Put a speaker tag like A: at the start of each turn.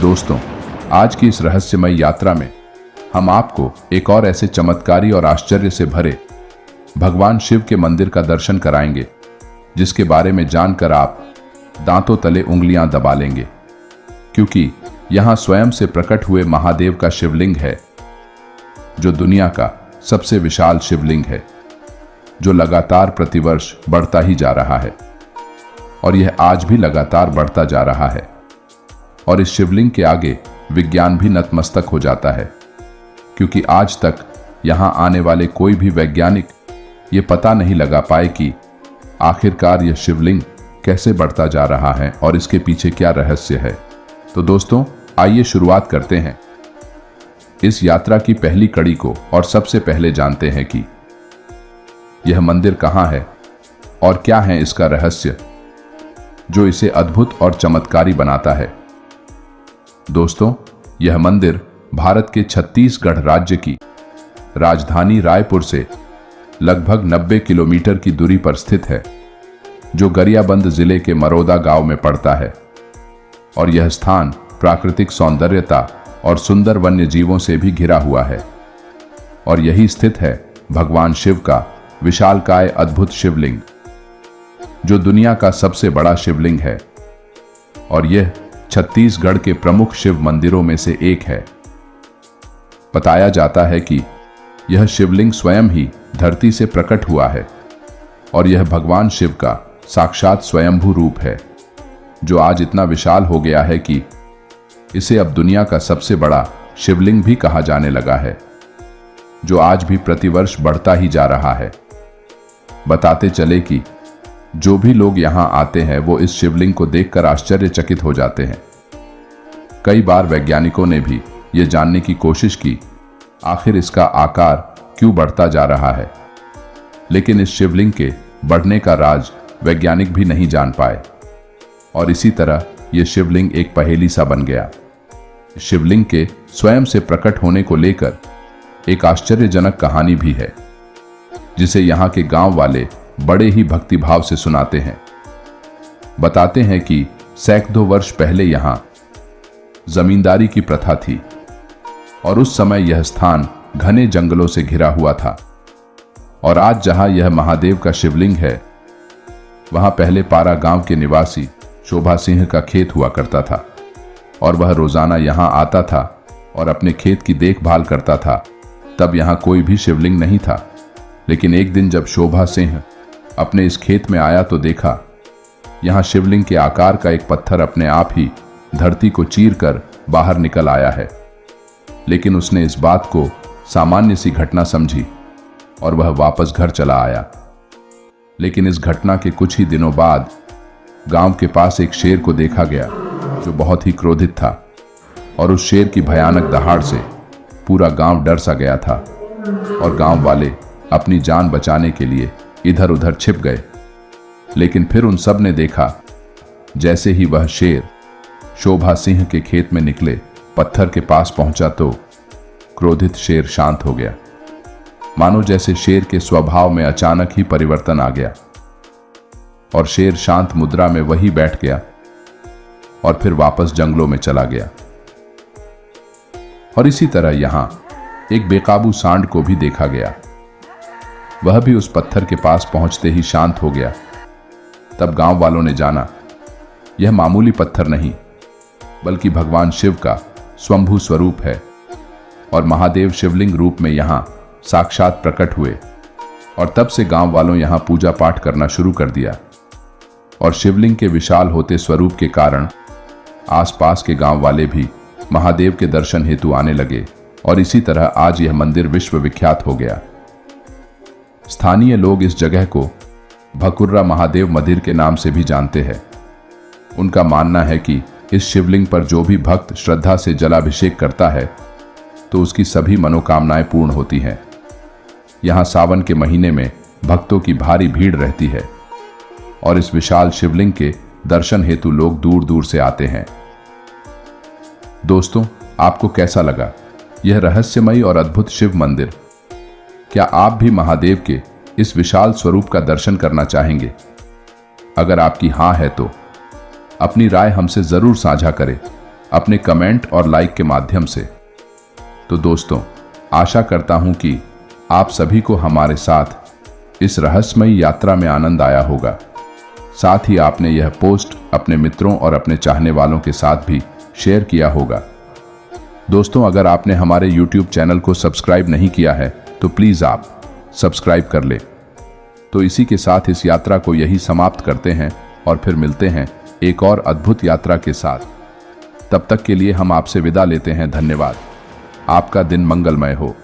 A: दोस्तों, आज की इस रहस्यमय यात्रा में हम आपको एक और ऐसे चमत्कारी और आश्चर्य से भरे भगवान शिव के मंदिर का दर्शन कराएंगे, जिसके बारे में जानकर आप दांतों तले उंगलियां दबा लेंगे, क्योंकि यहां स्वयं से प्रकट हुए महादेव का शिवलिंग है, जो दुनिया का सबसे विशाल शिवलिंग है, जो लगातार प्रतिवर्ष बढ़ता ही जा रहा है और यह आज भी लगातार बढ़ता जा रहा है। और इस शिवलिंग के आगे विज्ञान भी नतमस्तक हो जाता है, क्योंकि आज तक यहां आने वाले कोई भी वैज्ञानिक ये पता नहीं लगा पाए कि आखिरकार यह शिवलिंग कैसे बढ़ता जा रहा है और इसके पीछे क्या रहस्य है। तो दोस्तों, आइए शुरुआत करते हैं इस यात्रा की पहली कड़ी को और सबसे पहले जानते हैं कि यह मंदिर कहां है और क्या है इसका रहस्य, जो इसे अद्भुत और चमत्कारी बनाता है। दोस्तों, यह मंदिर भारत के छत्तीसगढ़ राज्य की राजधानी रायपुर से लगभग 90 किलोमीटर की दूरी पर स्थित है, जो गरियाबंद जिले के मरोदा गांव में पड़ता है। और यह स्थान प्राकृतिक सौंदर्यता और सुंदर वन्य जीवों से भी घिरा हुआ है। और यही स्थित है भगवान शिव का विशालकाय अद्भुत शिवलिंग, जो दुनिया का सबसे बड़ा शिवलिंग है और यह छत्तीसगढ़ के प्रमुख शिव मंदिरों में से एक है। बताया जाता है कि यह शिवलिंग स्वयं ही धरती से प्रकट हुआ है और यह भगवान शिव का साक्षात स्वयंभू रूप है, जो आज इतना विशाल हो गया है कि इसे अब दुनिया का सबसे बड़ा शिवलिंग भी कहा जाने लगा है, जो आज भी प्रतिवर्ष बढ़ता ही जा रहा है। बताते चले कि जो भी लोग यहां आते हैं वो इस शिवलिंग को देखकर आश्चर्यचकित हो जाते हैं। कई बार वैज्ञानिकों ने भी ये जानने की कोशिश की आखिर इसका आकार क्यों बढ़ता जा रहा है, लेकिन इस शिवलिंग के बढ़ने का राज वैज्ञानिक भी नहीं जान पाए और इसी तरह यह शिवलिंग एक पहेली सा बन गया। शिवलिंग के स्वयं से प्रकट होने को लेकर एक आश्चर्यजनक कहानी भी है, जिसे यहाँ के गांव वाले बड़े ही भक्तिभाव से सुनाते हैं। बताते हैं कि सैकड़ों वर्ष पहले यहां जमींदारी की प्रथा थी और उस समय यह स्थान घने जंगलों से घिरा हुआ था। और आज जहां यह महादेव का शिवलिंग है, वहां पहले पारा गांव के निवासी शोभा सिंह का खेत हुआ करता था और वह रोजाना यहां आता था और अपने खेत की देखभाल करता था। तब यहां कोई भी शिवलिंग नहीं था, लेकिन एक दिन जब शोभा सिंह अपने इस खेत में आया तो देखा यहां शिवलिंग के आकार का एक पत्थर अपने आप ही धरती को चीरकर बाहर निकल आया है। लेकिन उसने इस बात को सामान्य सी घटना समझी और वह वापस घर चला आया। लेकिन इस घटना के कुछ ही दिनों बाद गांव के पास एक शेर को देखा गया, जो बहुत ही क्रोधित था और उस शेर की भयानक दहाड़ से पूरा गांव डर सा गया था और गांव वाले अपनी जान बचाने के लिए इधर उधर छिप गए। लेकिन फिर उन सब ने देखा, जैसे ही वह शेर शोभा सिंह के खेत में निकले पत्थर के पास पहुंचा तो क्रोधित शेर शांत हो गया, मानो जैसे शेर के स्वभाव में अचानक ही परिवर्तन आ गया और शेर शांत मुद्रा में वहीं बैठ गया और फिर वापस जंगलों में चला गया। और इसी तरह यहां एक बेकाबू सांड को भी देखा गया। वह भी उस पत्थर के पास पहुंचते ही शांत हो गया। तब गांव वालों ने जाना यह मामूली पत्थर नहीं, बल्कि भगवान शिव का स्वयंभू स्वरूप है और महादेव शिवलिंग रूप में यहां साक्षात प्रकट हुए। और तब से गांव वालों यहां पूजा पाठ करना शुरू कर दिया और शिवलिंग के विशाल होते स्वरूप के कारण आसपास के गांव वाले भी महादेव के दर्शन हेतु आने लगे और इसी तरह आज यह मंदिर विश्व विख्यात हो गया। स्थानीय लोग इस जगह को भकुर्रा महादेव मंदिर के नाम से भी जानते हैं। उनका मानना है कि इस शिवलिंग पर जो भी भक्त श्रद्धा से जलाभिषेक करता है तो उसकी सभी मनोकामनाएं पूर्ण होती हैं। यहाँ सावन के महीने में भक्तों की भारी भीड़ रहती है और इस विशाल शिवलिंग के दर्शन हेतु लोग दूर दूर से आते हैं। दोस्तों, आपको कैसा लगा यह रहस्यमयी और अद्भुत शिव मंदिर? क्या आप भी महादेव के इस विशाल स्वरूप का दर्शन करना चाहेंगे? अगर आपकी हाँ है तो अपनी राय हमसे जरूर साझा करें अपने कमेंट और लाइक के माध्यम से। तो दोस्तों, आशा करता हूं कि आप सभी को हमारे साथ इस रहस्यमयी यात्रा में आनंद आया होगा। साथ ही आपने यह पोस्ट अपने मित्रों और अपने चाहने वालों के साथ भी शेयर किया होगा। दोस्तों, अगर आपने हमारे YouTube चैनल को सब्सक्राइब नहीं किया है तो प्लीज़ आप सब्सक्राइब कर ले। तो इसी के साथ इस यात्रा को यही समाप्त करते हैं और फिर मिलते हैं एक और अद्भुत यात्रा के साथ। तब तक के लिए हम आपसे विदा लेते हैं। धन्यवाद। आपका दिन मंगलमय हो।